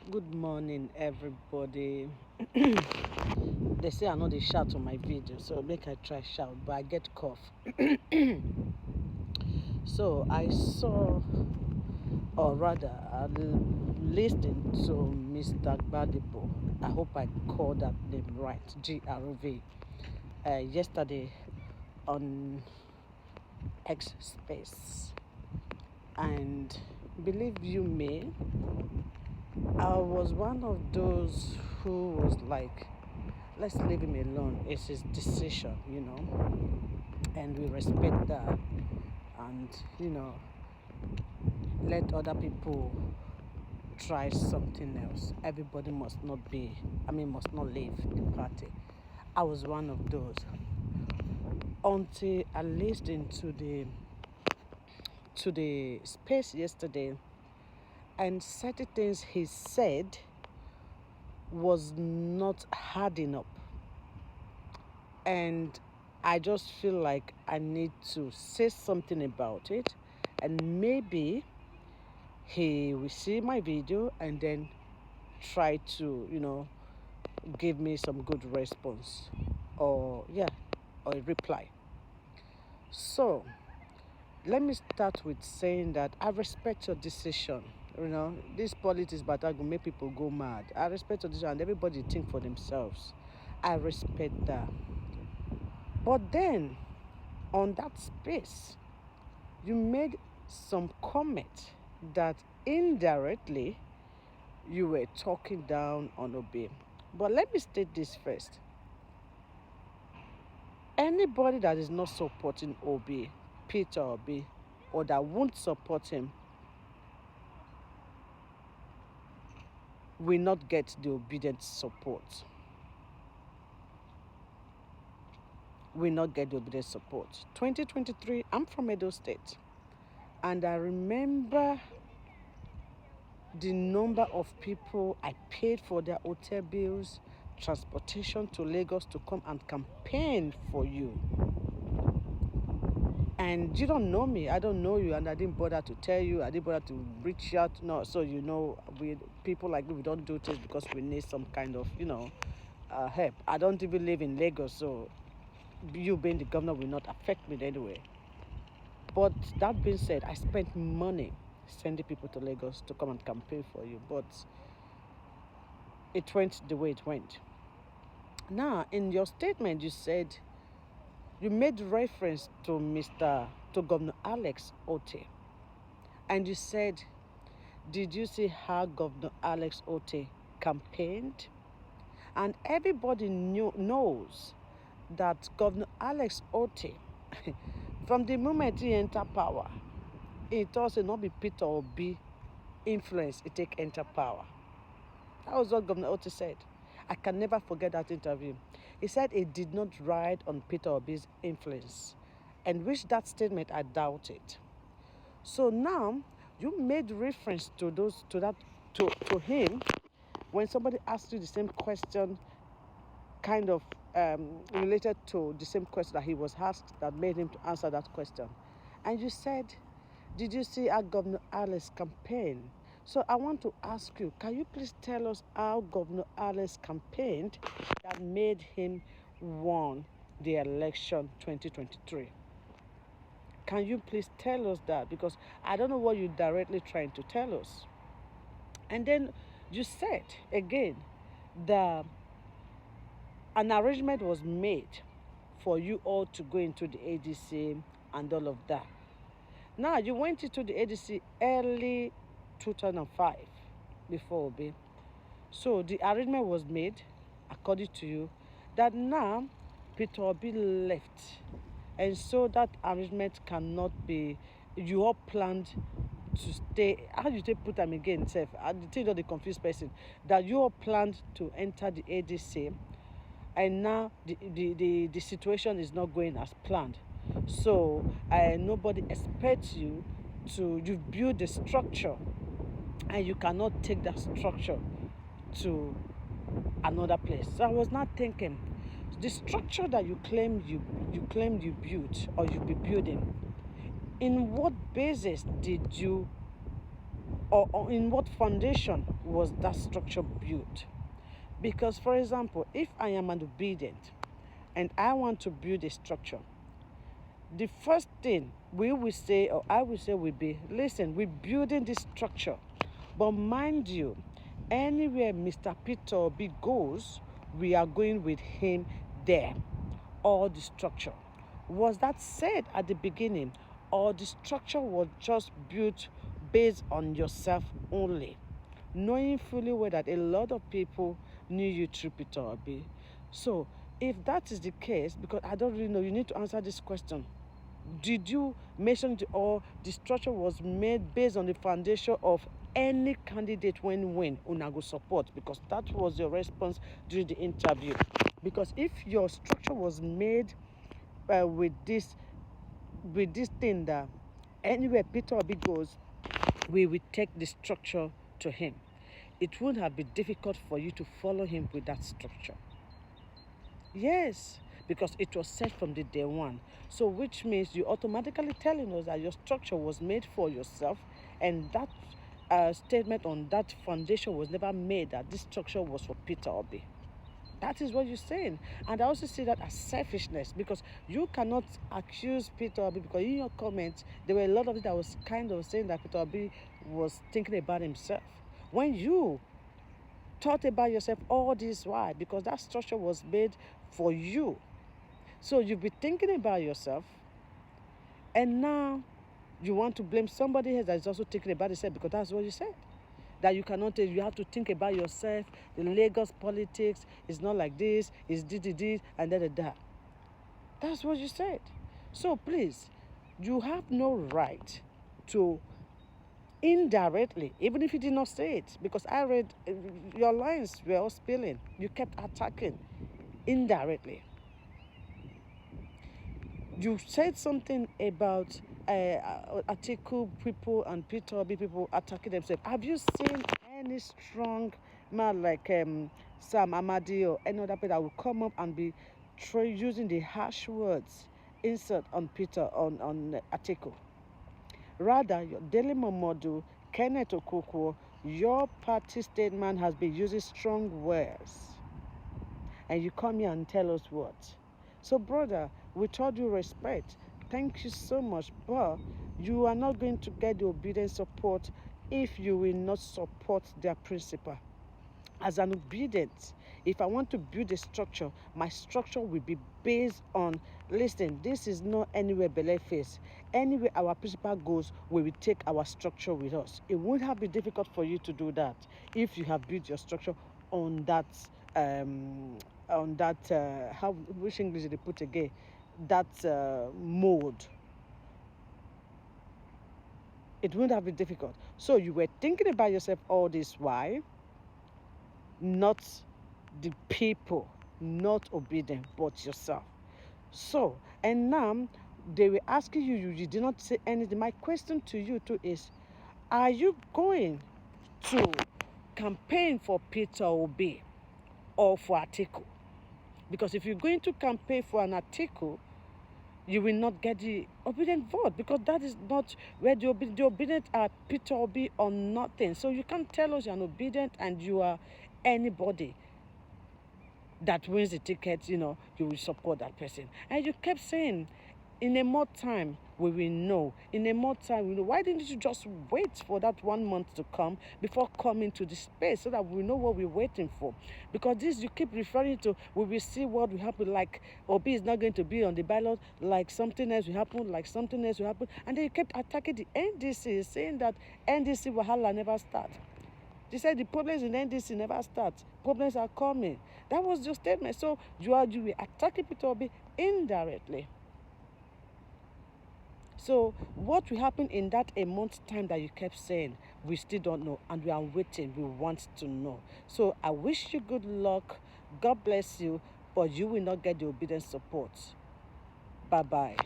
Good morning, everybody. They say I know they shout on my video, so make I try shout, but I get cough. So I saw, or rather, I listened to Mr. Gbadebo. I hope I called that name right, GRV, yesterday on X Space. And believe you me, I was one of those who was like, let's leave him alone. It's his decision, and we respect that. And, let other people try something else. Everybody must not leave the party. I was one of those until I listened to the space yesterday, and certain things he said was not hard enough, and I just feel like I need to say something about it, and maybe he will see my video and then try to give me some good response, or a reply. So let me start with saying that I respect your decision. This politics but I go make people go mad. I respect your decision, and everybody think for themselves. I respect that. But then on that space, you made some comment that indirectly you were talking down on Obi. But let me state this first. Anybody that is not supporting Obi, Peter Obi, or that won't support him will not get the Obidient support. Will not get the Obidient support. 2023, I'm from Edo State. And I remember the number of people I paid for their hotel bills, transportation to Lagos to come and campaign for you. And you don't know me, I don't know you, and I didn't bother to tell you, I didn't bother to reach out. No, so we people like me, we don't do things because we need some kind of help. I don't even live in Lagos, so you being the governor will not affect me anyway. But that being said, I spent money sending people to Lagos to come and campaign for you, but it went the way it went. Now, in your statement, you said you made reference to Governor Alex Otte, and you said, did you see how Governor Alex Otte campaigned? And everybody knows that Governor Alex Otte, from the moment he entered power, it also not be Peter Obi influence it take enter power. That was what Governor Otte said. I can never forget that interview. He said he did not ride on Peter Obi's influence, and which that statement I doubt it. So now you made reference to him when somebody asked you the same question, kind of related to the same question that he was asked, that made him to answer that question. And you said, did you see our Governor Alex campaign? So I want to ask you, can you please tell us how Governor Alex campaigned that made him won the election 2023? Can you please tell us that? Because I don't know what you're directly trying to tell us. And then you said again that an arrangement was made for you all to go into the ADC and all of that. Now, you went into the ADC early 2005 before Obi. So the arrangement was made, according to you, that now Peter Obi left. And so that arrangement cannot be, you all planned to stay. How do you put them again, Seth? I think the confused person. That you all planned to enter the ADC, and now the situation is not going as planned. So nobody expects you to build the structure, and you cannot take that structure to another place. So I was not thinking, the structure that you claim you built or you'll be building, in what basis did you or in what foundation was that structure built? Because, for example, if I am an obedient and I want to build a structure, the first thing we will say, or I will say, will be, listen, we're building this structure. But mind you, anywhere Mr. Peter Obi goes, we are going with him there. Or the structure. Was that said at the beginning? Or the structure was just built based on yourself only? Knowing fully well that a lot of people knew you through Peter Obi. So, if that is the case, because I don't really know, you need to answer this question. Did you mention or the structure was made based on the foundation of any candidate when win una go support? Because that was your response during the interview. Because if your structure was made with this thing that anywhere Peter Obi goes, we will take the structure to him, it would have been difficult for you to follow him with that structure. Yes, because it was set from the day one. So which means you automatically telling us that your structure was made for yourself, and that statement on that foundation was never made that this structure was for Peter Obi. That is what you're saying. And I also see that as selfishness, because you cannot accuse Peter Obi, because in your comments, there were a lot of it that was kind of saying that Peter Obi was thinking about himself. When you thought about yourself all this while, because that structure was made for you. So you've been thinking about yourself, and now you want to blame somebody else that is also thinking about yourself, because that's what you said. That you cannot, you have to think about yourself. The Lagos politics is not like this, it's this, and that. That's what you said. So please, you have no right to indirectly, even if you did not say it, because I read your lines were all spilling. You kept attacking indirectly. You said something about Atiku people and Peter Obi people attacking themselves. Have you seen any strong man like Sam Amadi or any other people that will come up and be using the harsh words insert on Peter on Atiku? Rather, your Daily Momodu, Kenneth Okoko, your party statement has been using strong words. And you come here and tell us what? So, brother, with all due respect, thank you so much, but you are not going to get the obedient support if you will not support their principle. As an obedient, if I want to build a structure, my structure will be based on, listen, this is not anywhere below face. Anywhere our principal goes, we will take our structure with us. It won't have been difficult for you to do that if you have built your structure on that how, which English did they put again, that mode. It wouldn't have been difficult. So you were thinking about yourself all this while, not the people, not obedient, but yourself. So, and now they were asking you, you did not say anything. My question to you too is, are you going to campaign for Peter Obi or for Atiku? Because if you're going to campaign for an Atiku, you will not get the obedient vote, because that is not where the obedient are Peter Obi or nothing. So you can't tell us you're an obedient and you are anybody that wins the ticket, you will support that person. And you kept saying, in a more time, we will know. In a more time, we will know. Why didn't you just wait for that 1 month to come before coming to the space so that we know what we're waiting for? Because this you keep referring to, we will see what will happen, like Obi is not going to be on the ballot, like something else will happen, like something else will happen. And then you kept attacking the NDC, saying that NDC Wahala never start. They said the problems in NDC never start. Problems are coming. That was your statement. So you were attacking Peter Obi indirectly. So what will happen in that a month's time that you kept saying, we still don't know, and we are waiting. We want to know. So I wish you good luck. God bless you, but you will not get the obedient support. Bye-bye.